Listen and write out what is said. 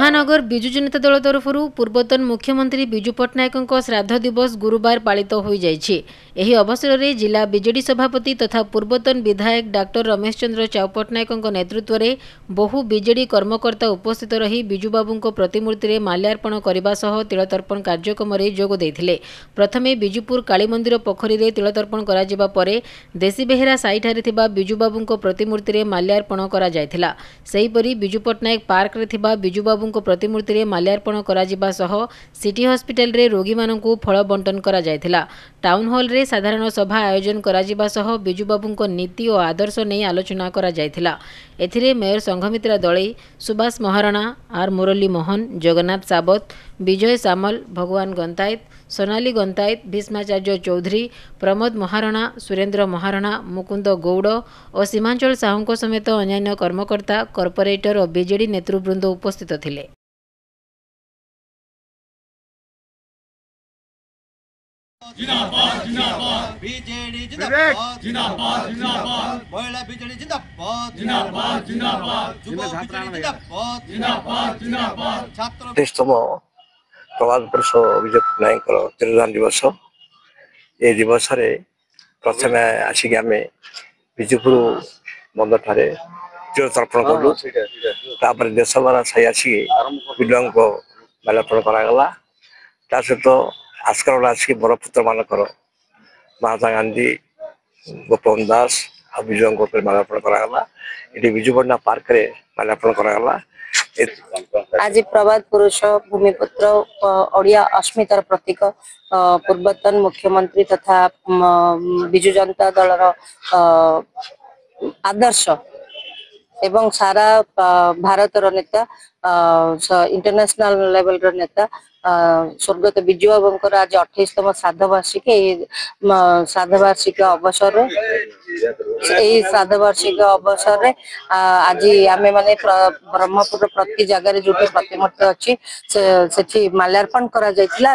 महानगर विजु जनता दल तरफ पूर्वतन मुख्यमंत्री विजु पट्टनायक श्राद्ध दिवस गुरुवार पालित हो जाइछि। एही अवसर में जिला बीजेडी सभापति तथा पूर्वतन विधायक डाक्टर रमेश चंद्र चाउ पट्टनायक नेतृत्व में बहु बीजेडी कर्मकर्ता उपस्थित रही विजुबाबू प्रतिमूर्ति में माल्यार्पण करने सह तिलतर्पण कार्यक्रम में जोग देइथिले। प्रथमे विजुपुर काली मंदिर पोखरी में तिलतर्पण करा परे देसी बेहेरा साईठारे थिबा विजुबाबू प्रतिमूर्ति में माल्यार्पण करा जायथिला। सेहीपरि विजु पट्टनायक पार्क रे थिबा विजुबाबू प्रतिमूर्ति में माल्यार्पण करा सह सिटी हॉस्पिटल रे रोगी मानकु फल बंटन करा जायथिला। टाउन हॉल रे साधारण सभा आयोजन करा सह विजुबाबू नीति और आदर्श नहीं आलोचना करा जायथिला। एथिरे मेयर संघमित्रा दलई, सुभाष महाराणा, आर मुरली मोहन, जगन्नाथ साबत, विजय सामल, भगवान गंतायत, सोनाली गंतायत, भीष्माचार्य चौधरी, प्रमोद महाराणा, सुरेंद्र महाराणा, मुकुंद गौड़ और सीमांचल साहू समेत अन्य कर्मकर्ता, कॉर्पोरेटर और बीजेडी नेतृवृंद उपस्थित थिले। जिंदाबाद जिंदाबाद बीजेडी जिंदाबाद जिंदाबाद जिंदाबाद महिला बीजेडी जिंदाबाद जिंदाबाद जिंदाबाद युवा बीजेडी जिंदाबाद जिंदाबाद जिंदाबाद छात्र देशतम प्रभात पुरुष विजय पट्टनायक तिरोधान दिवस ये दिवस रे प्रथम आसिक आम विजुपुर बंद ठारे तिलतर्पण कलु। तापर देशवारा साई आसिक विद्वान को माल्यार्पण करागला। ता सहित आजकल आसिक बरपुत्र मानकर महात्मा गांधी, गोपबंधु दास और विजुबाबू माल्यार्पण करागला। ये विजुपट्टना पार्क रे माल्यार्पण करागला। आज प्रभात पुरुष भूमिपुत्र ओडिया अस्मितार प्रतीक पूर्वतन मुख्यमंत्री तथा विजु जनता दलर आदर्श एवं सारा भारतर नेता इंटरनेशनल लेवल रो नेता स्वर्गत विजुबाबू आज 28तम श्राद्धवार्षिक अवसर अवसर आज आमे माने ब्रह्मपुर प्रति जगह जो प्रतिमूर्ति अच्छी से माल्यार्पण करा जायतिला।